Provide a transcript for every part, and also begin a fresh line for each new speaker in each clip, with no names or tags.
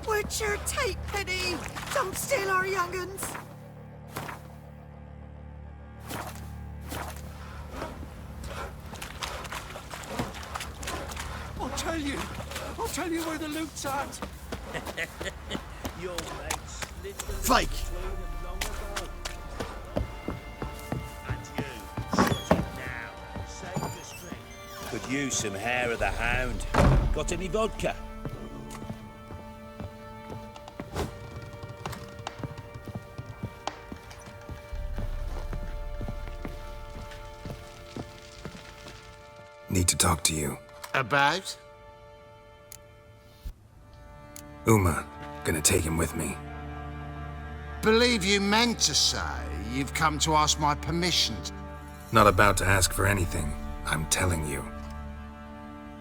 Witcher, take pity! Don't steal our young'uns!
I'll tell you where the loot's at.
Your mates slid the
Fake.
long ago. And you, shut it now. Save the strength. Could use some hair of the hound. Got any vodka?
Need to talk to you.
About?
Uma, gonna take him with me.
Believe you meant to say you've come to ask my permission.
Not about to ask for anything, I'm telling you.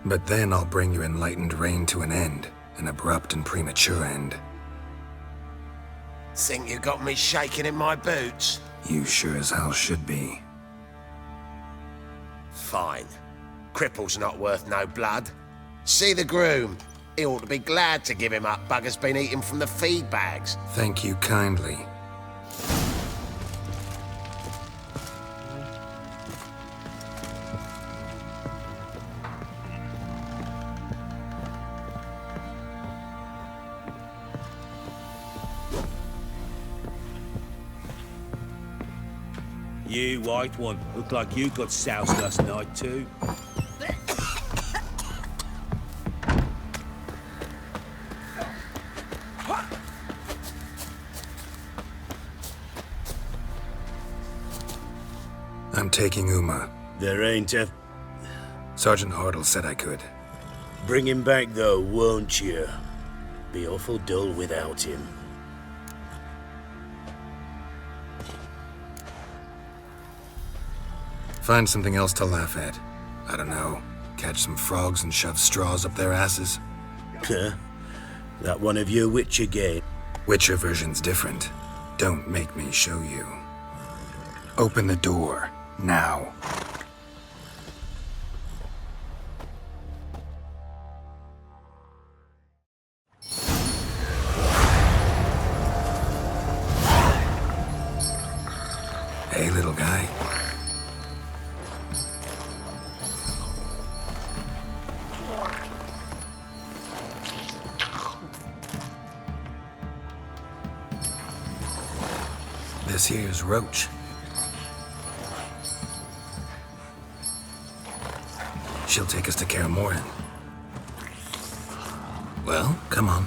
But then I'll bring your enlightened reign to an end, an abrupt and premature end.
Think you got me shaking in my boots?
You sure as hell should be.
Fine. Cripple's not worth no blood. See the groom. He ought to be glad to give him up. Bugger's been eating from the feed bags.
Thank you kindly.
You, white one, look like you got soused last night too.
I'm taking Uma.
There ain't a...
Sergeant Hartle said I could.
Bring him back though, won't you? Be awful dull without him.
Find something else to laugh at. I don't know. Catch some frogs and shove straws up their asses.
Huh? That one of your Witcher game?
Witcher version's different. Don't make me show you. Open the door. Now. Hey, little guy. This here's Roach. She'll take us to KAER MORHEN. Well, come on.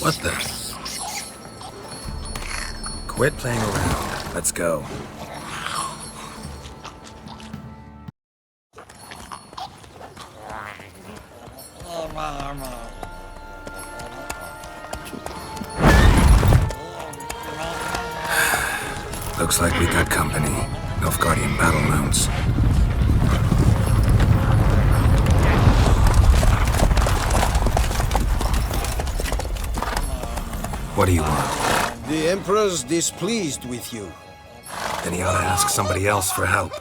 What the? Quit playing around. Let's go. Looks like we got company. Nilfgaardian battle mounts. What do you want?
The Emperor's displeased with you.
Then he ought to ask somebody else for help.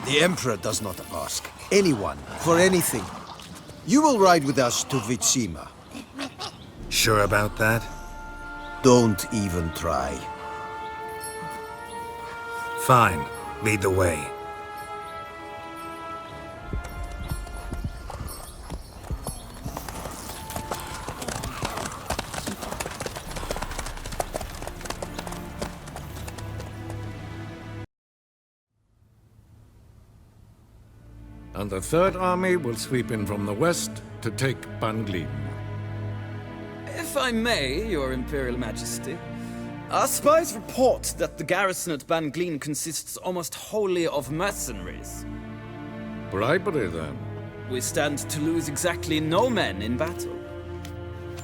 The Emperor does not ask anyone for anything. You will ride with us to Vitsima.
Sure about that?
Don't even try.
Fine. Lead the way.
And the Third Army will sweep in from the west to take Banglin.
If I may, Your Imperial Majesty, our spies report that the garrison at Banglin consists almost wholly of mercenaries.
Bribery, then.
We stand to lose exactly no men in battle.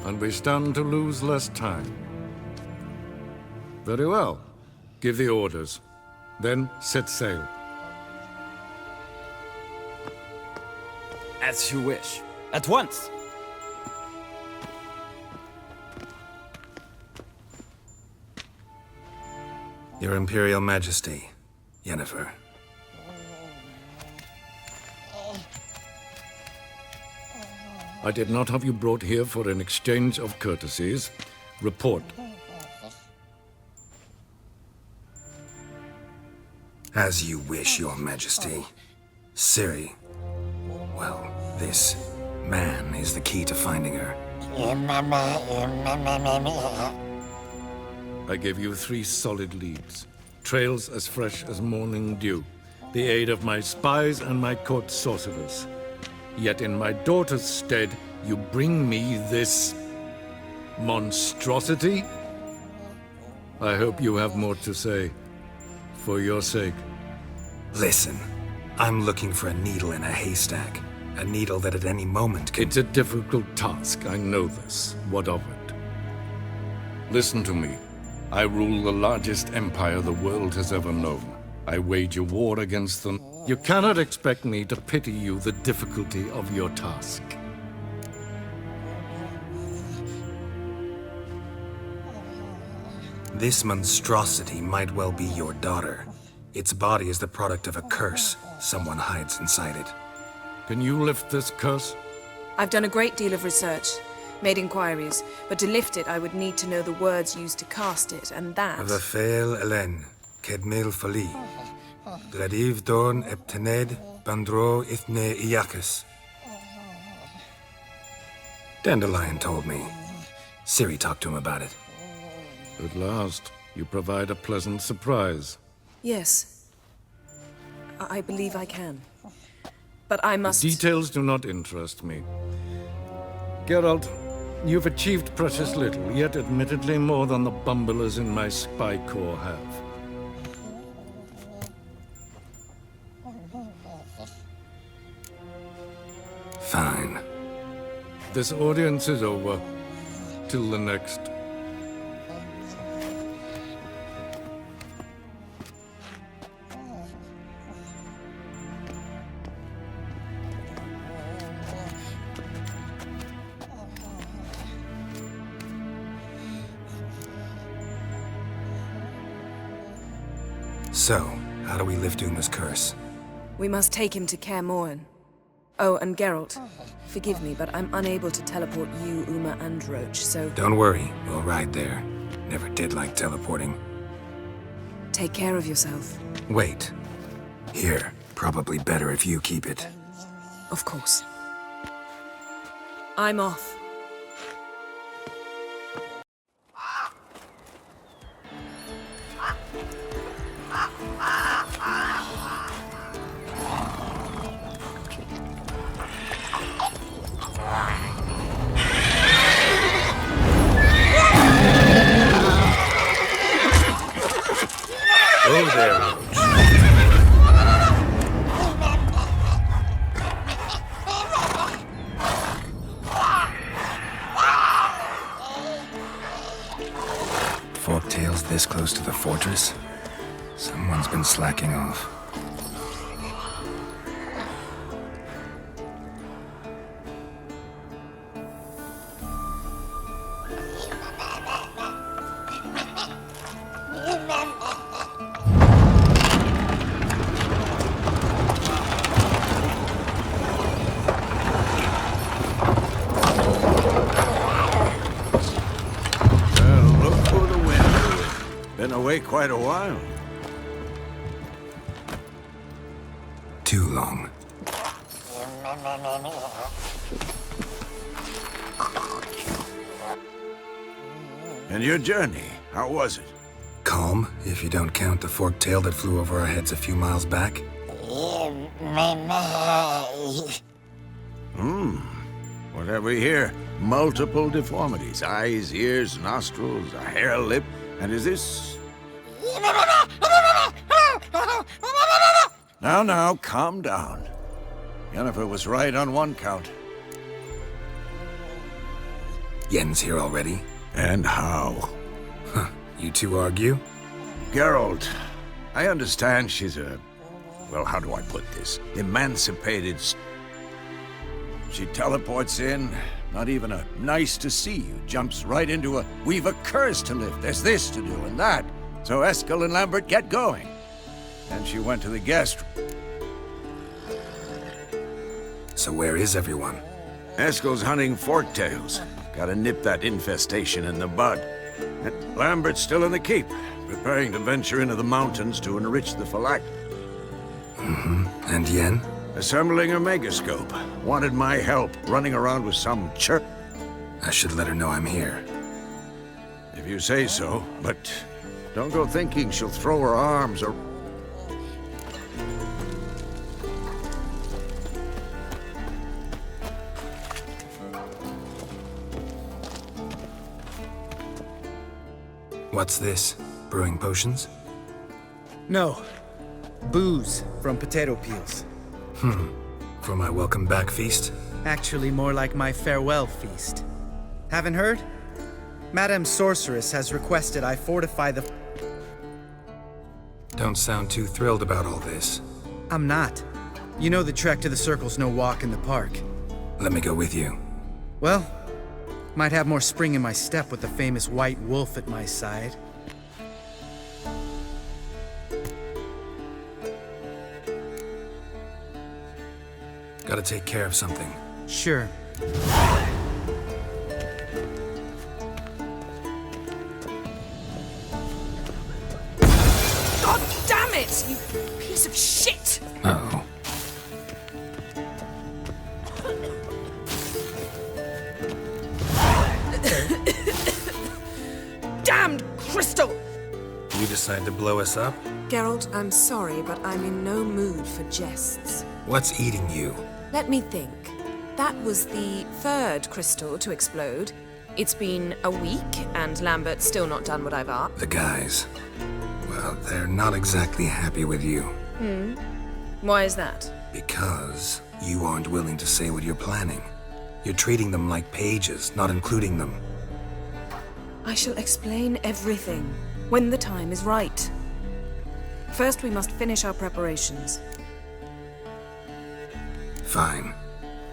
And we stand to lose less time. Very well. Give the orders. Then set sail.
As you wish. At once!
Your Imperial Majesty, Yennefer.
I did not have you brought here for an exchange of courtesies. Report.
As you wish, Your Majesty. Ciri. Well, this man is the key to finding her.
I gave you 3 solid leads. Trails as fresh as morning dew. The aid of my spies and my court sorcerers. Yet in my daughter's stead, you bring me this monstrosity? I hope you have more to say. For your sake.
Listen, I'm looking for a needle in a haystack. A needle that at any moment can...
It's a difficult task, I know this. What of it? Listen to me. I rule the largest empire the world has ever known. I wage a war against them. You cannot expect me to pity you the difficulty of your task.
This monstrosity might well be your daughter. Its body is the product of a curse. Someone hides inside it.
Can you lift this curse?
I've done a great deal of research, made inquiries, but to lift it I would need to know the words used to cast it, and that...
Vafel Elen, Kedmil Fali, Gladiv Dorn Eptened, Bandro Ithne Iacus. Dandelion told me. Ciri talked to him about it.
At last, you provide a pleasant surprise.
Yes. I believe I can. But I must...
Details do not interest me. Geralt, you've achieved precious little, yet admittedly more than the bumblers in my spy corps have.
Fine.
This audience is over. Till the next.
So, how do we lift Uma's curse?
We must take him to KAER Morhen. Oh, and Geralt, forgive me, but I'm unable to teleport you, Uma, and Roach, so...
Don't worry, we'll ride there. Never did like teleporting.
Take care of yourself.
Wait. Here, probably better if you keep it.
Of course. I'm off.
Oh there, Roach. Forktails this close to the fortress? Someone's been slacking off.
Away quite a while.
Too long.
And your journey, how was it?
Calm, if you don't count the forktail that flew over our heads a few miles back.
What have we here? Multiple deformities. Eyes, ears, nostrils, a hair lip. And is this... Now, calm down. Yennefer was right on one count.
Yen's here already?
And how?
Huh, you two argue?
Geralt, I understand she's a... well, how do I put this? Emancipated... She teleports in, not even a nice to see you, jumps right into a we've a curse to lift, there's this to do and that. So Eskel and Lambert get going. And she went to the guest room.
So where is everyone?
Eskel's hunting forktails. Gotta nip that infestation in the bud. And Lambert's still in the keep, preparing to venture into the mountains to enrich the phylactery.
And Yen?
Assembling a megascope. Wanted my help running around with some chirp.
I should let her know I'm here.
If you say so, but don't go thinking she'll throw her arms or...
What's this? Brewing potions?
No. Booze from potato peels.
For my welcome back feast?
Actually, more like my farewell feast. Haven't heard? Madame Sorceress has requested I fortify the...
Don't sound too thrilled about all this.
I'm not. You know the trek to the Circle's no walk in the park.
Let me go with you.
Well, might have more spring in my step with the famous white wolf at my side.
Gotta take care of something.
Sure.
God damn it, you piece of shit!
Uh-oh.
Damned crystal!
You decide to blow us up?
Geralt, I'm sorry, but I'm in no mood for jests.
What's eating you?
Let me think. That was the third crystal to explode. It's been a week, and Lambert's still not done what I've asked.
The guys. Well, they're not exactly happy with you.
Why is that?
Because you aren't willing to say what you're planning. You're treating them like pages, not including them.
I shall explain everything when the time is right. First, we must finish our preparations.
Fine.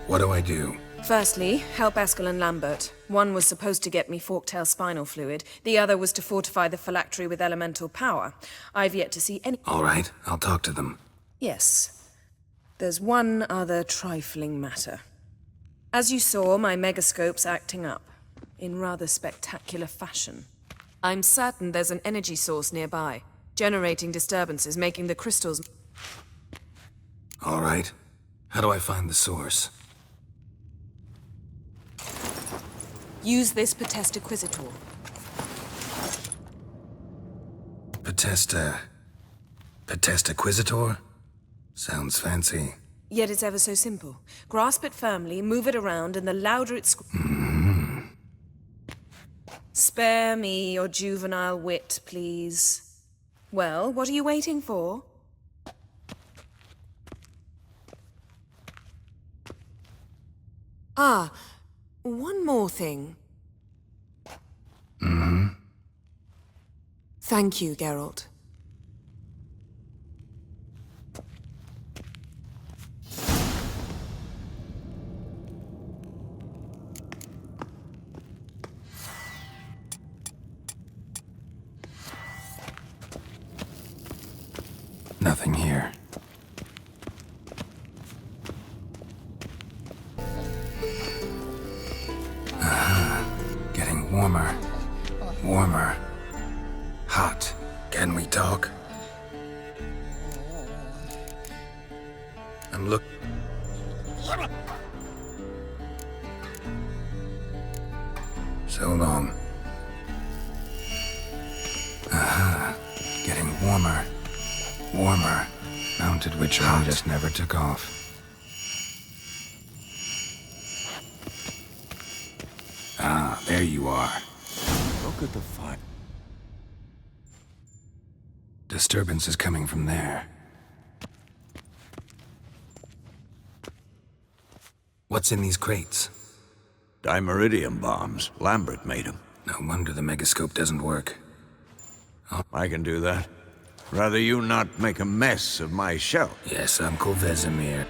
What do I do?
Firstly, help Eskel and Lambert. One was supposed to get me forktail spinal fluid. The other was to fortify the phylactery with elemental power. I've yet to see any...
All right, I'll talk to them.
Yes. There's one other trifling matter. As you saw, my megascope's acting up. In rather spectacular fashion. I'm certain there's an energy source nearby, generating disturbances, making the crystals...
All right. How do I find the source?
Use this Potestaquisitor.
Potestaquisitor? Sounds fancy.
Yet it's ever so simple. Grasp it firmly, move it around, and the louder it Spare me your juvenile wit, please. Well, what are you waiting for? Ah, one more thing. Thank you, Geralt.
Nothing here. Getting warmer. Warmer. Hot. Can we talk? I'm look... So long. Getting warmer. Warmer. Mounted Witcher just never took off. Ah, there you are.
Look at the fire.
Disturbance is coming from there. What's in these crates?
Dimeridium bombs. Lambert made them.
No wonder the megascope doesn't work.
I can do that. Rather you not make a mess of my shell.
Yes, Uncle Vesemir.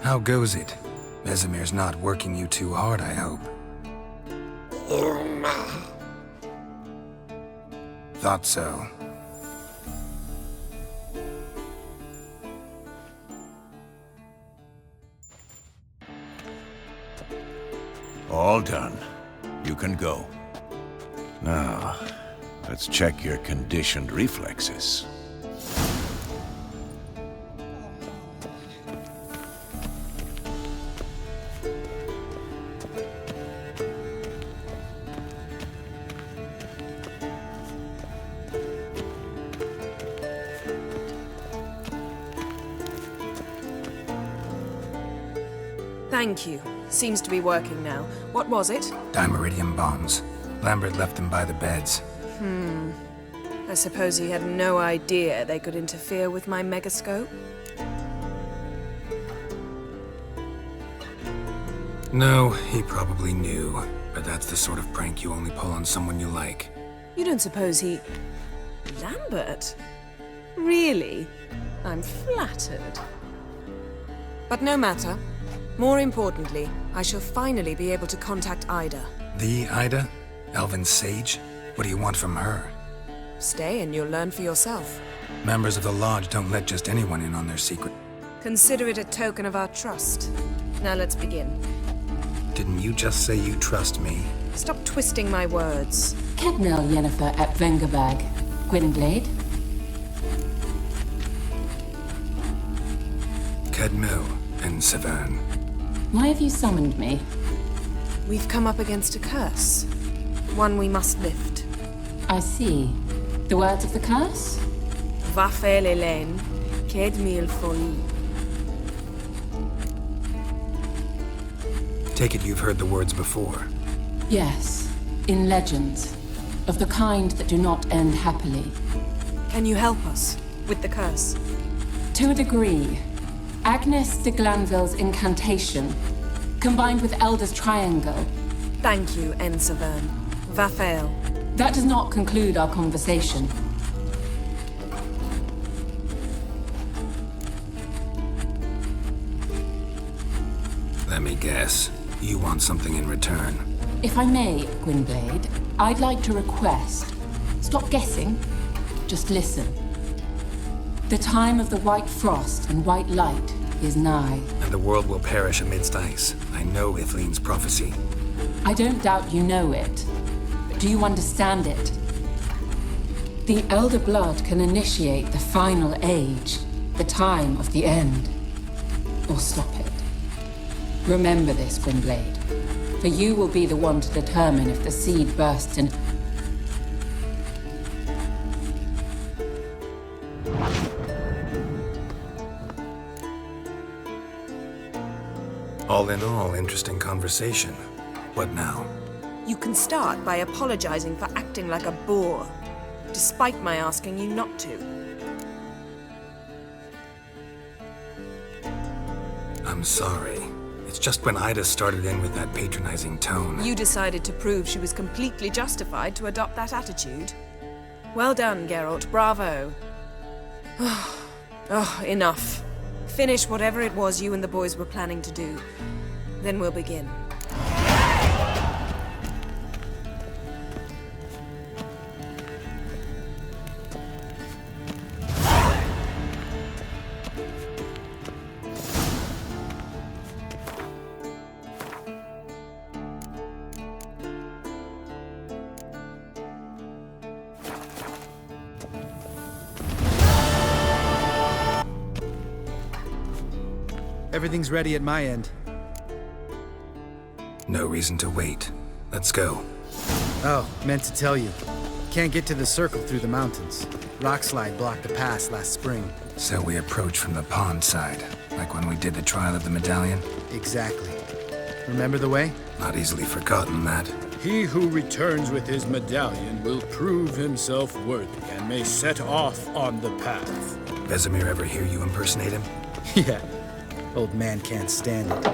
How goes it? Vesemir's not working you too hard, I hope. Thought so.
All done. You can go. Now, let's check your conditioned reflexes.
Thank you. Seems to be working now. What was it?
Dimeridium bombs. Lambert left them by the beds.
I suppose he had no idea they could interfere with my megascope?
No, he probably knew. But that's the sort of prank you only pull on someone you like.
You don't suppose he... Lambert? Really? I'm flattered. But no matter. More importantly, I shall finally be able to contact Ida.
The Ida? Elven sage? What do you want from her?
Stay and you'll learn for yourself.
Members of the Lodge don't let just anyone in on their secret.
Consider it a token of our trust. Now let's begin.
Didn't you just say you trust me?
Stop twisting my words.
Kedmil Yennefer at Vengerberg. Gwynblade?
Kedmil and Severn.
Why have you summoned me?
We've come up against a curse. One we must lift.
I see. The words of the curse?
Vafel Hélène, Kedmil Folie.
Take it you've heard the words before.
Yes. In legends. Of the kind that do not end happily.
Can you help us with the curse?
To a degree. Agnes de Glanville's incantation, combined with Elder's triangle.
Thank you, N. Severn. Vafel.
That does not conclude our conversation.
Let me guess. You want something in return.
If I may, Gwynblade, I'd like to request. Stop guessing. Just listen. The time of the white frost and white light is nigh.
And the world will perish amidst ice. I know Ithleen's prophecy.
I don't doubt you know it. But do you understand it? The Elder Blood can initiate the final age, the time of the end. Or stop it. Remember this, Gwynblade. For you will be the one to determine if the seed bursts in...
All in all, interesting conversation. What now?
You can start by apologizing for acting like a boor, despite my asking you not to.
I'm sorry. It's just when Ida started in with that patronizing tone.
You decided to prove she was completely justified to adopt that attitude. Well done, Geralt. Bravo. Oh, enough. Finish whatever it was you and the boys were planning to do. Then we'll begin.
Everything's ready at my end.
No reason to wait. Let's go.
Oh, meant to tell you. Can't get to the circle through the mountains. Rockslide blocked the pass last spring.
So we approach from the pond side, like when we did the trial of the medallion?
Exactly. Remember the way?
Not easily forgotten, that.
He who returns with his medallion will prove himself worthy and may set off on the path.
Vesemir ever hear you impersonate him?
Yeah. Old man can't stand it.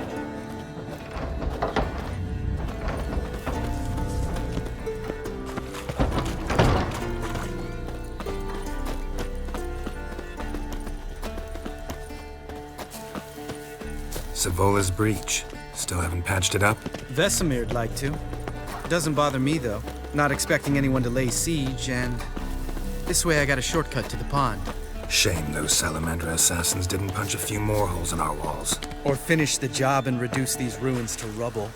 Savola's breach. Still haven't patched it up?
Vesemir'd like to. Doesn't bother me, though. Not expecting anyone to lay siege, and this way I got a shortcut to the pond.
Shame those Salamander assassins didn't punch a few more holes in our walls.
Or finish the job and reduce these ruins to rubble.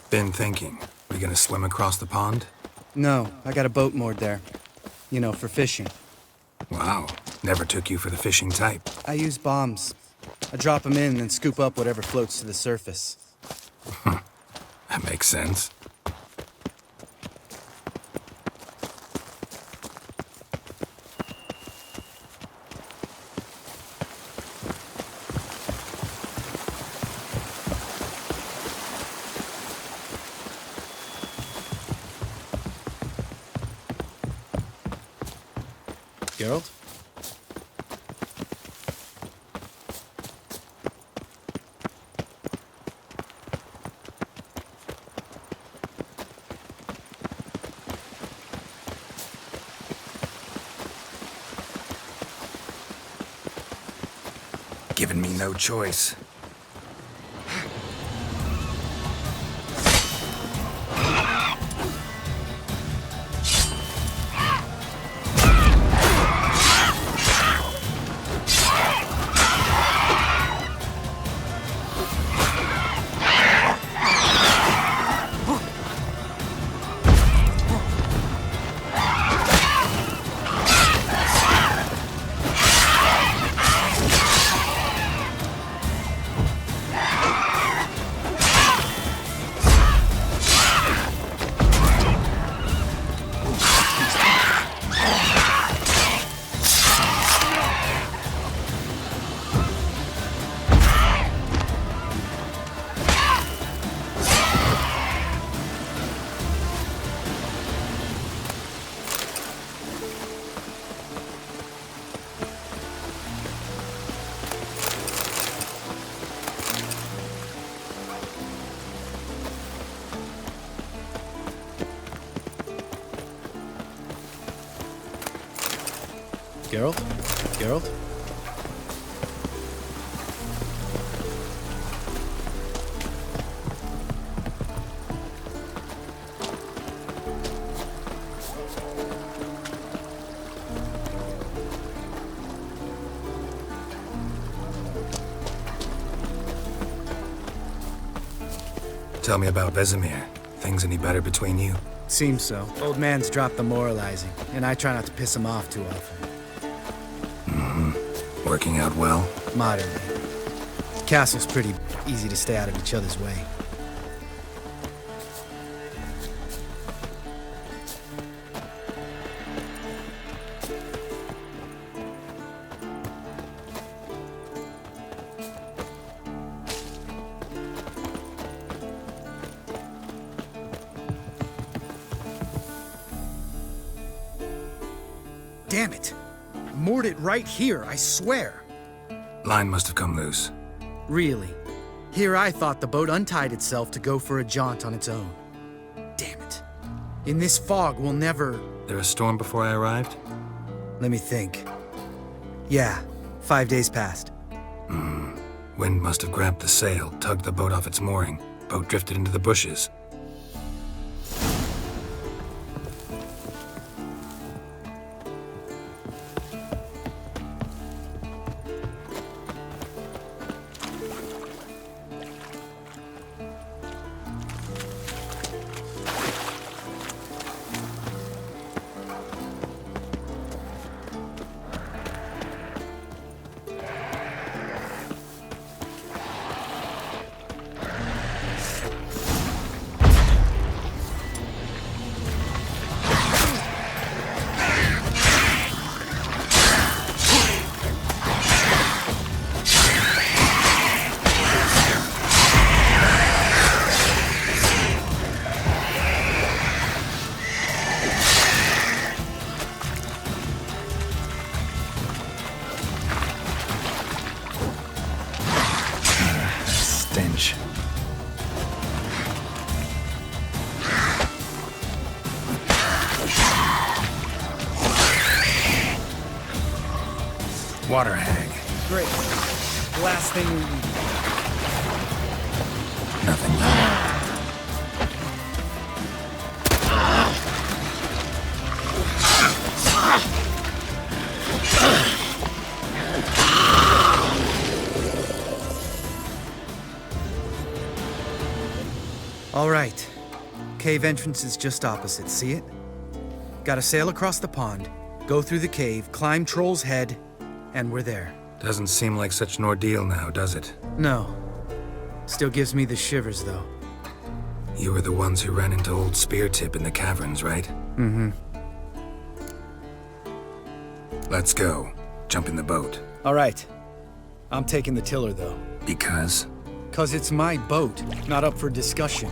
Been thinking. We gonna swim across the pond?
No, I got a boat moored there. You know, for fishing.
Wow. Never took you for the fishing type.
I use bombs. I drop them in and scoop up whatever floats to the surface.
That makes sense.
Geralt?
Giving me no choice.
Geralt? Geralt?
Tell me about Vesemir. Things any better between you?
Seems so. Old man's dropped the moralizing, and I try not to piss him off too often.
Working out well?
Moderately. Castle's pretty easy to stay out of each other's way. Damn it! Moored it right here, I swear!
Line must have come loose.
Really? Here I thought the boat untied itself to go for a jaunt on its own. Damn it. In this fog, we'll never...
There a storm before I arrived?
Let me think. Yeah, 5 days passed.
Wind must have grabbed the sail, tugged the boat off its mooring. Boat drifted into the bushes. Water hag.
Great. The last thing we need.
Nothing left.
All right. Cave entrance is just opposite, see it? Gotta sail across the pond, go through the cave, climb Troll's Head, and we're there.
Doesn't seem like such an ordeal now, does it?
No. Still gives me the shivers, though.
You were the ones who ran into old Speartip in the caverns, right?
Mm-hmm.
Let's go. Jump in the boat.
All right. I'm taking the tiller, though.
Because?
'Cause it's my boat, not up for discussion.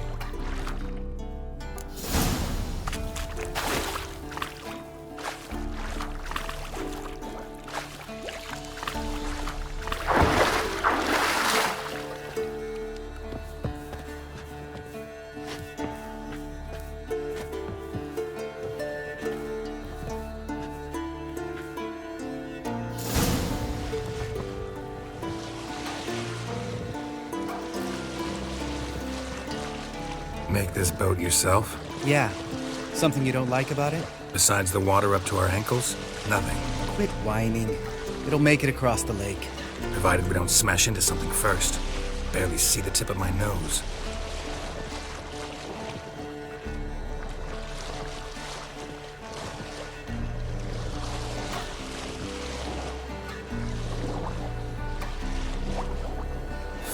Make this boat yourself?
Yeah. Something you don't like about it?
Besides the water up to our ankles? Nothing.
Quit whining. It'll make it across the lake.
Provided we don't smash into something first. Barely see the tip of my nose.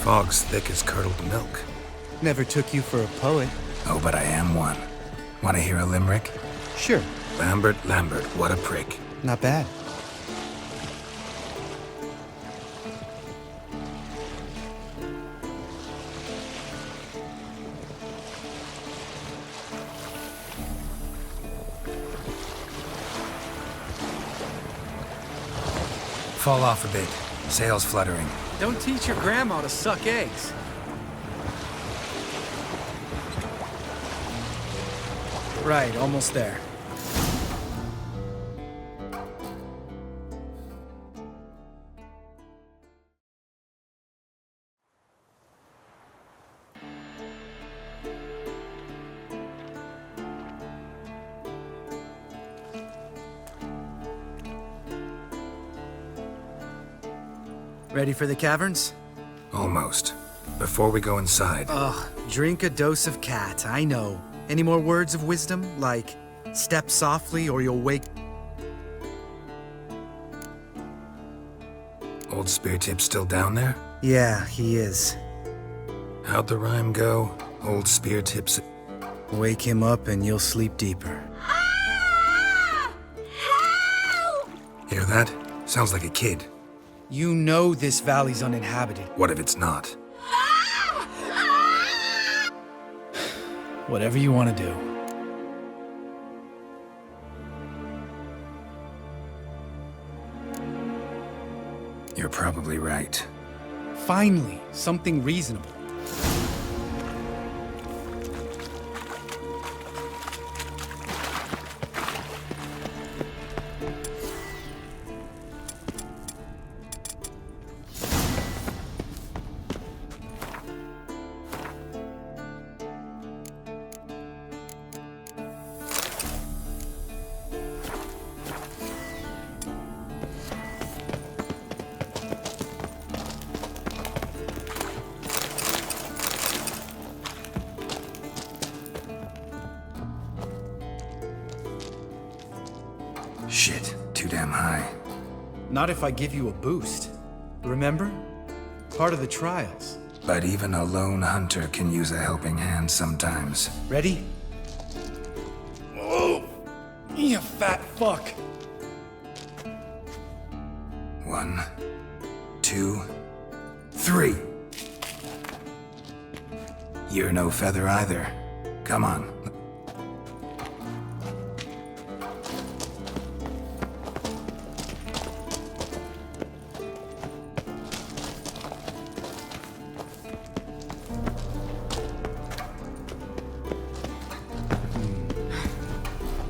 Fog's thick as curdled milk.
Never took you for a poet.
Oh, but I am one. Want to hear a limerick?
Sure.
Lambert, Lambert, what a prick.
Not bad.
Fall off a bit. Sails fluttering.
Don't teach your grandma to suck eggs. Right, almost there. Ready for the caverns?
Almost. Before we go inside.
Ugh, drink a dose of cat, I know. Any more words of wisdom, like, step softly or you'll wake...
Old Speartip still down there?
Yeah, he is.
How'd the rhyme go? Old Speartip's...
Wake him up and you'll sleep deeper.
Ah! Help!
Hear that? Sounds like a kid.
You know this valley's uninhabited.
What if it's not?
Whatever you want to do.
You're probably right.
Finally, something reasonable.
Shit, too damn high.
Not if I give you a boost. Remember? Part of the trials.
But even a lone hunter can use a helping hand sometimes.
Ready? Oh! You fat fuck!
1, 2, 3. You're no feather either. Come on.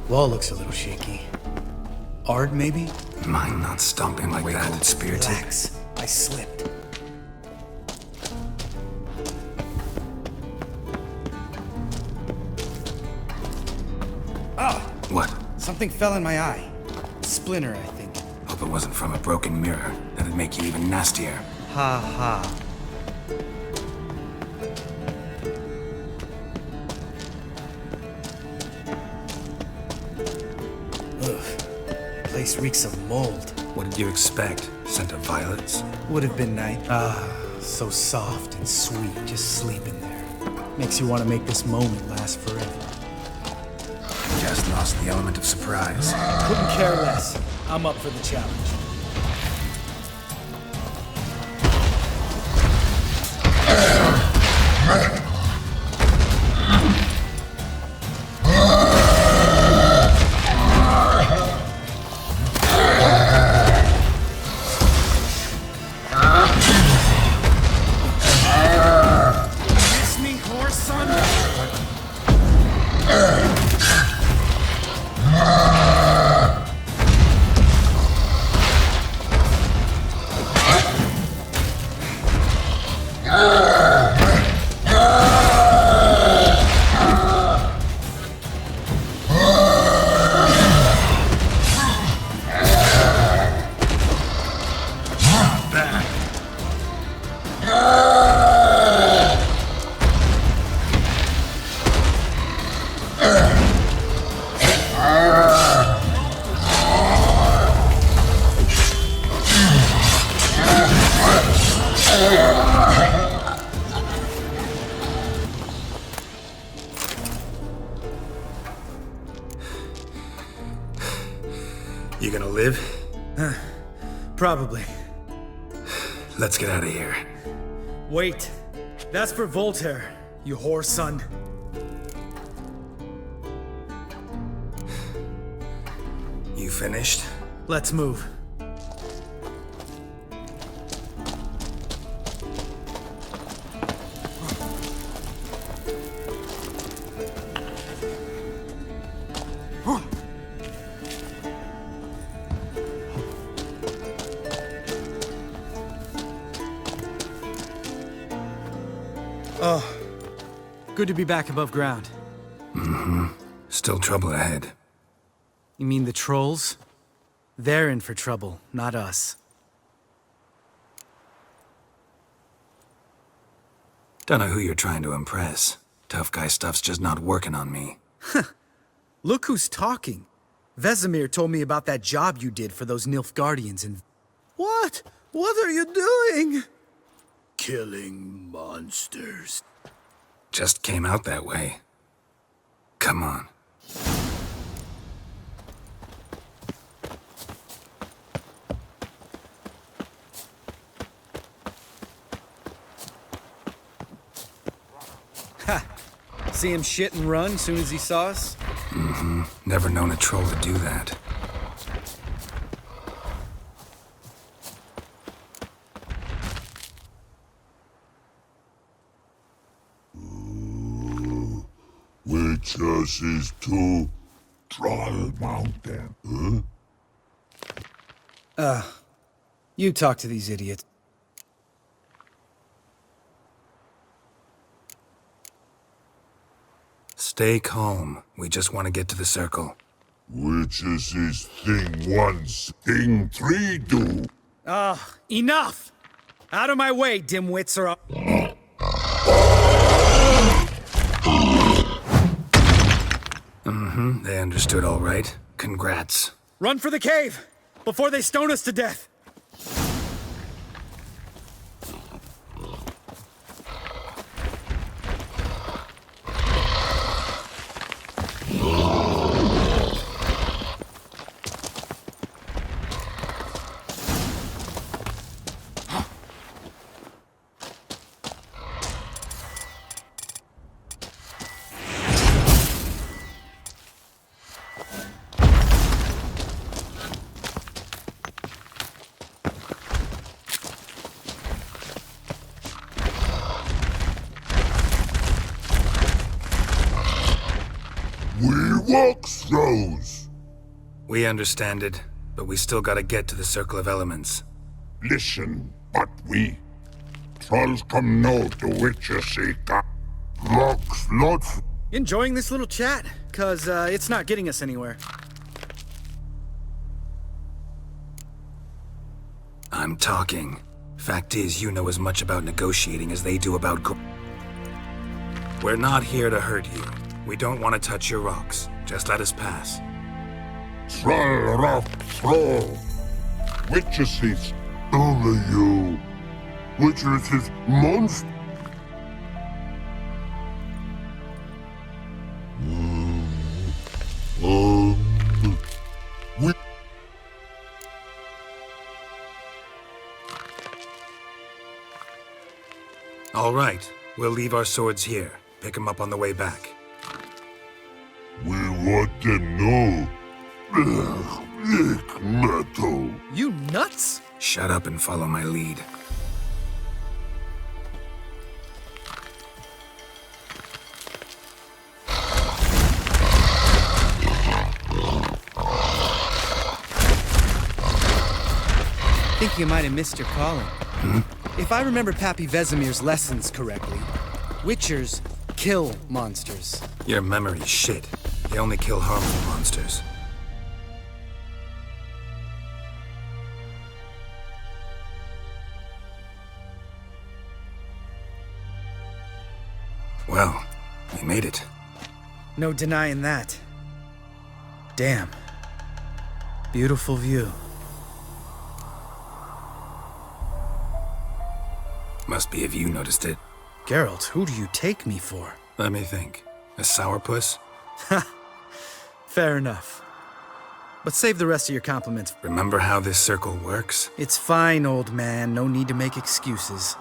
Wall looks a little shaky. Ard, maybe?
Mind not stomping like that. Old spirited.
Relax. I slipped. Ah!
What?
Something fell in my eye. Splinter, I think.
Hope it wasn't from a broken mirror. That'd make you even nastier.
Ha ha. Ugh. Place reeks of mold.
What did you expect? Scent of violets?
Would have been nice. Ah, so soft and sweet, just sleeping there. Makes you want to make this moment last forever.
Just lost the element of surprise.
Couldn't care less. I'm up for the challenge.
Miss me, horse son?
You gonna live?
Probably.
Let's get out of here.
Wait. That's for Voltaire, you whore son.
You finished?
Let's move. Oh, good to be back above ground.
Mm-hmm. Still trouble ahead.
You mean the trolls? They're in for trouble, not us.
Don't know who you're trying to impress. Tough guy stuff's just not working on me.
Look who's talking. Vesemir told me about that job you did for those Nilfgaardians and... What? What are you doing?
Killing monsters.
Just came out that way. Come on.
Ha! See him shit and run soon as he saw us?
Mm-hmm. Never known a troll to do that.
Witches is to Trial Mountain, huh?
You talk to these idiots.
Stay calm. We just want to get to the circle.
Witches is thing once, thing three do.
Enough! Out of my way, dimwits, or
Mm-hmm. They understood all right. Congrats.
Run for the cave! Before they stone us to death!
We walk throws.
We understand it. but we still gotta get to the Circle of Elements.
Listen, but we trolls come no to Witcher seeker. Rocks lot.
Enjoying this little chat? Cause it's not getting us anywhere.
I'm talking. Fact is, you know as much about negotiating as they do about We're not here to hurt you. We don't want to touch your rocks. Just let us pass.
Troll rock troll. Witcher sees only you. Witcher is his monster.
All right. We'll leave our swords here. Pick them up on the way back.
We want them know. Lick metal.
You nuts?
Shut up and follow my lead.
Think you might have missed your calling. If I remember Pappy Vesemir's lessons correctly, Witchers kill monsters.
Your memory's shit. They only kill harmful monsters. Well, we made it.
No denying that. Damn. Beautiful view.
Must be if you noticed it.
Geralt, who do you take me for?
Let me think. A sourpuss?
Fair enough. But save the rest of your compliments.
Remember how this circle works?
It's fine, old man. No need to make excuses.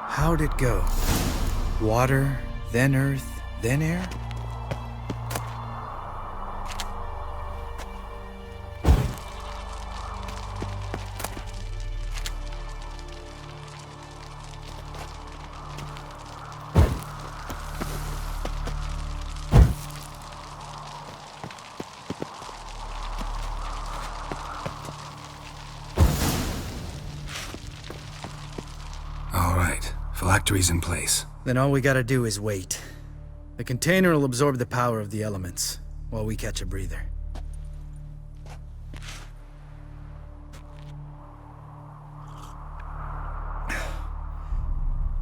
How'd it go? Water, then earth, then air?
Phylactery's in place.
Then all we gotta do is wait. The container will absorb the power of the elements, while we catch a breather.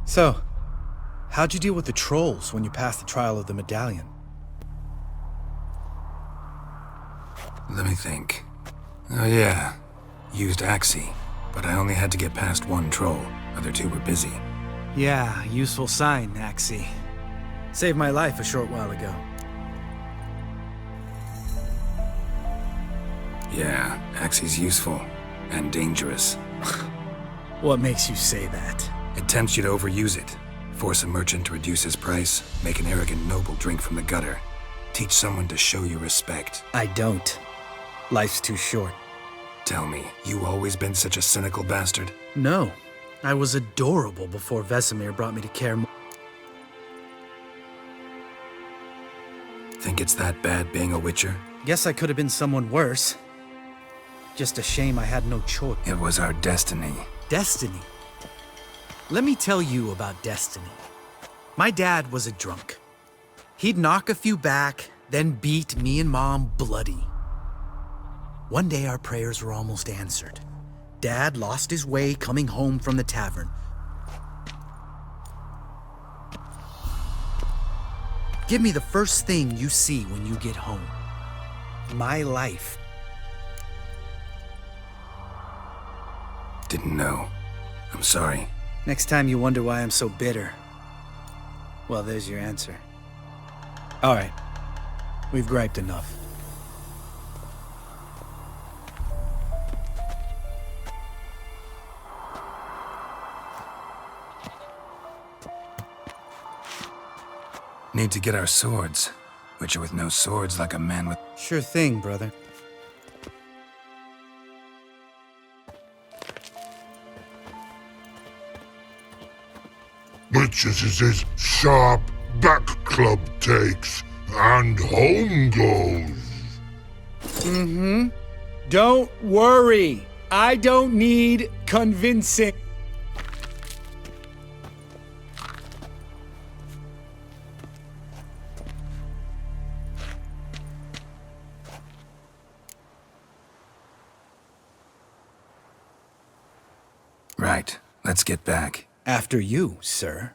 So, how'd you deal with the trolls when you passed the trial of the medallion?
Let me think. Oh yeah, used Axii, but I only had to get past one troll. Other two were busy.
Yeah, useful sign, Axii. Saved my life a short while ago.
Yeah, Axii's useful. And dangerous.
What makes you say that?
It tempts you to overuse it. Force a merchant to reduce his price. Make an arrogant noble drink from the gutter. Teach someone to show you respect.
I don't. Life's too short.
Tell me, you always been such a cynical bastard?
No. I was adorable before Vesemir brought me to KAER.
Think it's that bad being a Witcher?
Guess I could have been someone worse. Just a shame I had no choice.
It was our destiny.
Destiny? Let me tell you about destiny. My dad was a drunk. He'd knock a few back, then beat me and Mom bloody. One day our prayers were almost answered. Dad lost his way coming home from the tavern. Give me the first thing you see when you get home. My life.
Didn't know. I'm sorry.
Next time you wonder why I'm so bitter, well, there's your answer. All right. We've griped enough.
Need to get our swords. Witcher with no swords like a man with...
Sure thing, brother.
Witches is his sharp back club takes. And home goes.
Mm-hmm. Don't worry. I don't need convincing.
Right. Let's get back.
After you, sir.